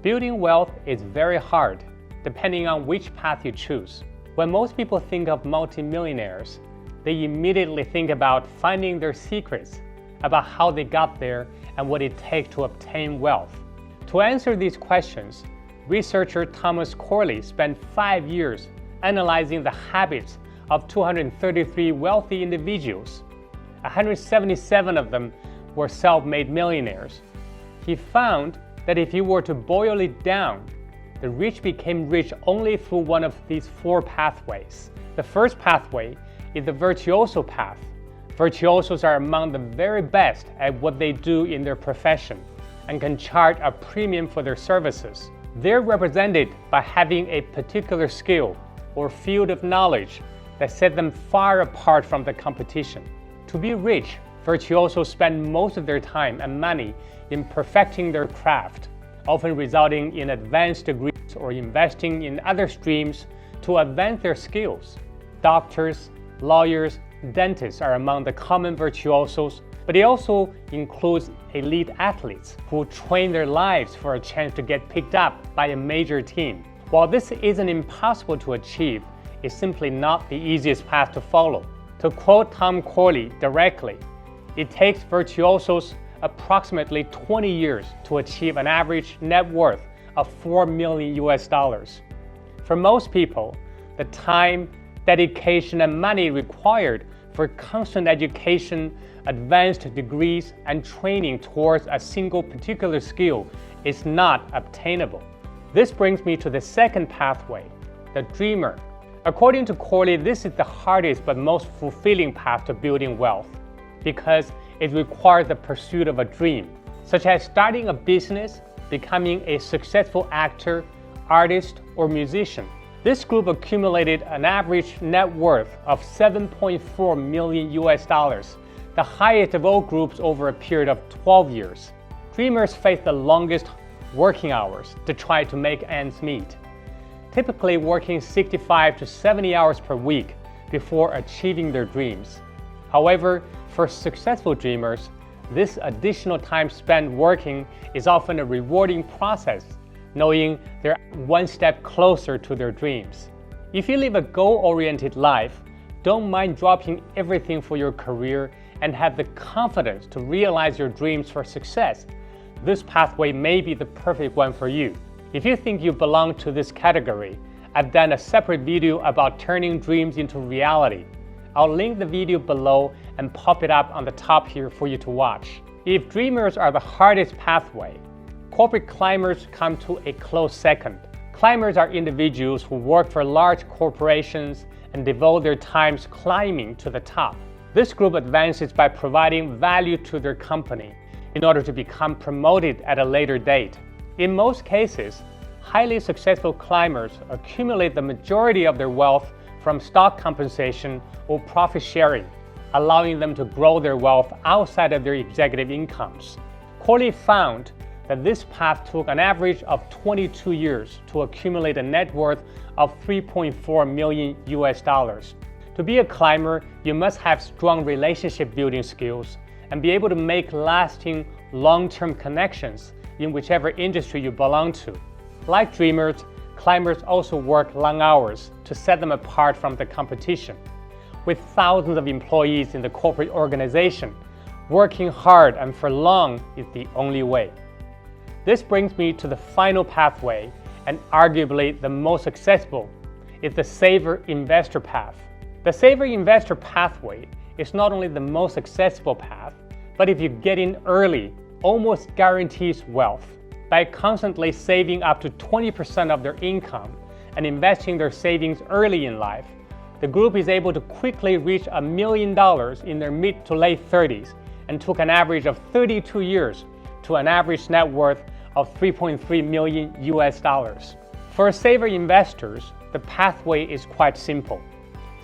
Building wealth is very hard, depending on which path you choose. When most people think of multimillionaires, they immediately think about finding their secrets, about how they got there and what it takes to obtain wealth. To answer these questions, researcher Thomas Corley spent 5 years analyzing the habits of 233 wealthy individuals. 177 of them were self-made millionaires. He found that if you were to boil it down, the rich became rich only through one of these 4 pathways. The first pathway is the virtuoso path. Virtuosos are among the very best at what they do in their profession and can charge a premium for their services. They're represented by having a particular skill or field of knowledge that set them far apart from the competition. To be rich, virtuosos spend most of their time and money in perfecting their craft, often resulting in advanced degrees or investing in other streams to advance their skills. Doctors, lawyers, dentists are among the common virtuosos, but it also includes elite athletes who train their lives for a chance to get picked up by a major team. While this isn't impossible to achieve, it's simply not the easiest path to follow. To quote Tom Corley directly, it takes virtuosos approximately 20 years to achieve an average net worth of $4 million. For most people, the time, dedication, and money required for constant education, advanced degrees, and training towards a single particular skill is not obtainable. This brings me to the second pathway, the dreamer. According to Corley, this is the hardest but most fulfilling path to building wealth because it requires the pursuit of a dream, such as starting a business, becoming a successful actor, artist, or musician. This group accumulated an average net worth of $7.4 million, the highest of all groups over a period of 12 years. Dreamers face the longest working hours to try to make ends meet, typically working 65 to 70 hours per week before achieving their dreams. However, for successful dreamers, this additional time spent working is often a rewarding process, knowing they're one step closer to their dreams. If you live a goal-oriented life, don't mind dropping everything for your career and have the confidence to realize your dreams for success. This pathway may be the perfect one for you. If you think you belong to this category, I've done a separate video about turning dreams into reality. I'll link the video below and pop it up on the top here for you to watch. If dreamers are the hardest pathway, corporate climbers come to a close second. Climbers are individuals who work for large corporations and devote their times climbing to the top. This group advances by providing value to their company in order to become promoted at a later date. In most cases, highly successful climbers accumulate the majority of their wealth from stock compensation or profit sharing, allowing them to grow their wealth outside of their executive incomes. Corley found that this path took an average of 22 years to accumulate a net worth of $3.4 million. To be a climber, you must have strong relationship building skills and be able to make lasting, long-term connections in whichever industry you belong to. Like dreamers, climbers also work long hours to set them apart from the competition. With thousands of employees in the corporate organization, working hard and for long is the only way. This brings me to the final pathway, and arguably the most accessible, is the saver investor path. The saver investor pathway is not only the most accessible path, but if you get in early, almost guarantees wealth. By constantly saving up to 20% of their income and investing their savings early in life, the group is able to quickly reach $1 million in their mid to late 30s and took an average of 32 years to an average net worth of $3.3 million. For saver investors, the pathway is quite simple.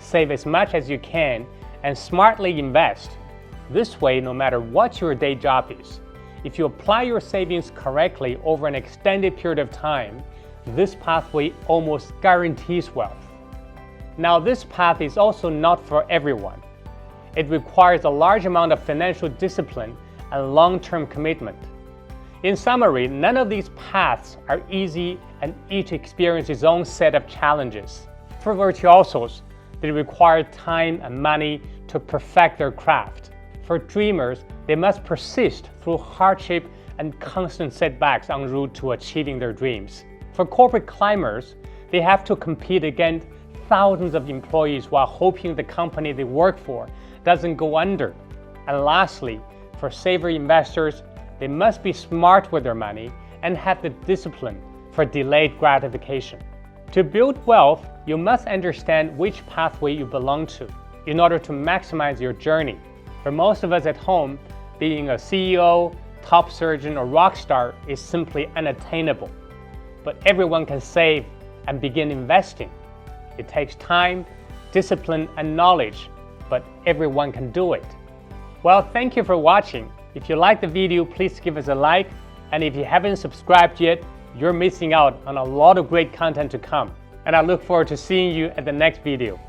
Save as much as you can and smartly invest. This way, no matter what your day job is, if you apply your savings correctly over an extended period of time, this pathway almost guarantees wealth. Now, this path is also not for everyone. It requires a large amount of financial discipline and long-term commitment. In summary, none of these paths are easy and each experiences its own set of challenges. For virtuosos, they require time and money to perfect their craft. For dreamers, they must persist through hardship and constant setbacks en route to achieving their dreams. For corporate climbers, they have to compete against thousands of employees while hoping the company they work for doesn't go under. And lastly, for saver investors, they must be smart with their money and have the discipline for delayed gratification. To build wealth, you must understand which pathway you belong to in order to maximize your journey. For most of us at home, being a CEO, top surgeon, or rock star is simply unattainable. But everyone can save and begin investing. It takes time, discipline, and knowledge, but everyone can do it. Well, thank you for watching. If you liked the video, please give us a like. And if you haven't subscribed yet, you're missing out on a lot of great content to come. And I look forward to seeing you at the next video.